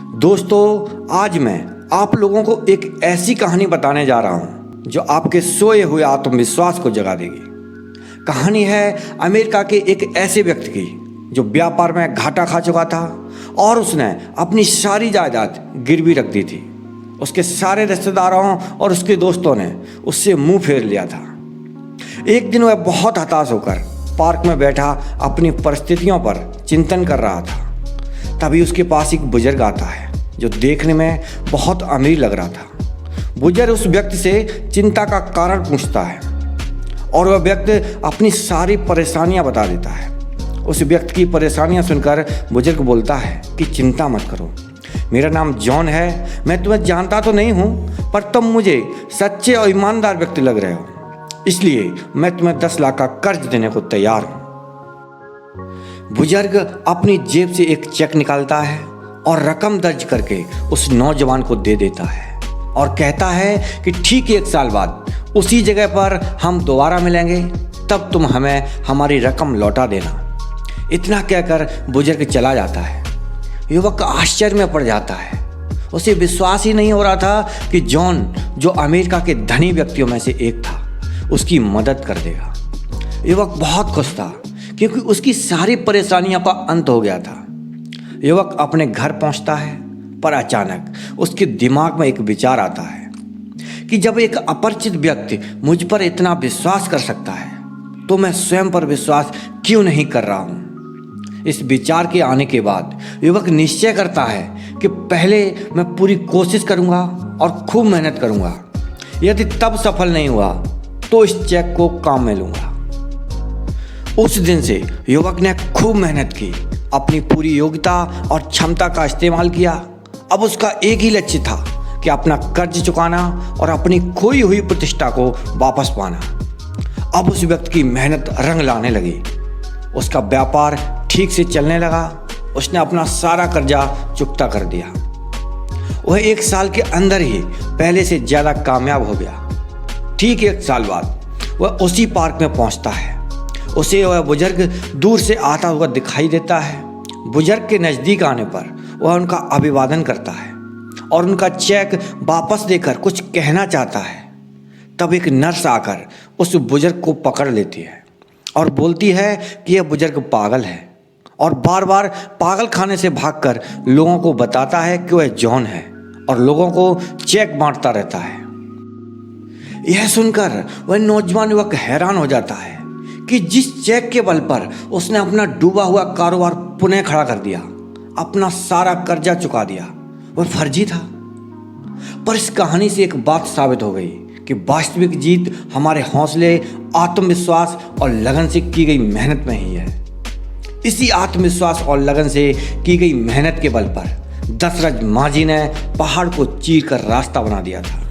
दोस्तों, आज मैं आप लोगों को एक ऐसी कहानी बताने जा रहा हूं जो आपके सोए हुए आत्मविश्वास को जगा देगी। कहानी है अमेरिका के एक ऐसे व्यक्ति की जो व्यापार में घाटा खा चुका था और उसने अपनी सारी जायदाद गिरवी रख दी थी। उसके सारे रिश्तेदारों और उसके दोस्तों ने उससे मुंह फेर लिया था। एक दिन वह बहुत हताश होकर पार्क में बैठा अपनी परिस्थितियों पर चिंतन कर रहा था। तभी उसके पास एक बुजुर्ग आता है जो देखने में बहुत अमीर लग रहा था। बुजुर्ग उस व्यक्ति से चिंता का कारण पूछता है और वह व्यक्ति अपनी सारी परेशानियां बता देता है। उस व्यक्ति की परेशानियां सुनकर बुजुर्ग बोलता है कि चिंता मत करो, मेरा नाम जॉन है। मैं तुम्हें जानता तो नहीं हूँ, पर तुम मुझे सच्चे और ईमानदार व्यक्ति लग रहे हो, इसलिए मैं तुम्हें 10 लाख का कर्ज देने को तैयार हूँ। बुजुर्ग अपनी जेब से एक चेक निकालता है और रकम दर्ज करके उस नौजवान को दे देता है और कहता है कि ठीक 1 साल बाद उसी जगह पर हम दोबारा मिलेंगे, तब तुम हमें हमारी रकम लौटा देना। इतना कहकर बुजुर्ग चला जाता है। युवक आश्चर्य में पड़ जाता है। उसे विश्वास ही नहीं हो रहा था कि जॉन, जो अमेरिका के धनी व्यक्तियों में से एक था, उसकी मदद कर देगा। युवक बहुत खुश था क्योंकि उसकी सारी परेशानियों का अंत हो गया था। युवक अपने घर पहुंचता है, पर अचानक उसके दिमाग में एक विचार आता है कि जब एक अपरिचित व्यक्ति मुझ पर इतना विश्वास कर सकता है, तो मैं स्वयं पर विश्वास क्यों नहीं कर रहा हूं। इस विचार के आने के बाद युवक निश्चय करता है कि पहले मैं पूरी कोशिश करूंगा और खूब मेहनत करूंगा। यदि तब सफल नहीं हुआ तो इस चेक को काम में लूंगा। उस दिन से युवक ने खूब मेहनत की, अपनी पूरी योग्यता और क्षमता का इस्तेमाल किया। अब उसका एक ही लक्ष्य था कि अपना कर्ज चुकाना और अपनी खोई हुई प्रतिष्ठा को वापस पाना। अब उस व्यक्ति की मेहनत रंग लाने लगी। उसका व्यापार ठीक से चलने लगा। उसने अपना सारा कर्जा चुकता कर दिया। वह 1 साल के अंदर ही पहले से ज़्यादा कामयाब हो गया। ठीक 1 साल बाद वह उसी पार्क में पहुंचता है। उसे वह बुजुर्ग दूर से आता हुआ दिखाई देता है। बुजुर्ग के नज़दीक आने पर वह उनका अभिवादन करता है और उनका चेक वापस देकर कुछ कहना चाहता है। तब एक नर्स आकर उस बुजुर्ग को पकड़ लेती है और बोलती है कि यह बुजुर्ग पागल है और बार बार पागल खाने से भागकर लोगों को बताता है कि वह जॉन है और लोगों को चेक बांटता रहता है। यह सुनकर वह नौजवान युवक हैरान हो जाता है कि जिस चेक के बल पर उसने अपना डूबा हुआ कारोबार पुनः खड़ा कर दिया, अपना सारा कर्जा चुका दिया, वह फर्जी था। पर इस कहानी से एक बात साबित हो गई कि वास्तविक जीत हमारे हौसले, आत्मविश्वास और लगन से की गई मेहनत में ही है। इसी आत्मविश्वास और लगन से की गई मेहनत के बल पर दशरथ माझी ने पहाड़ को चीर कर रास्ता बना दिया था।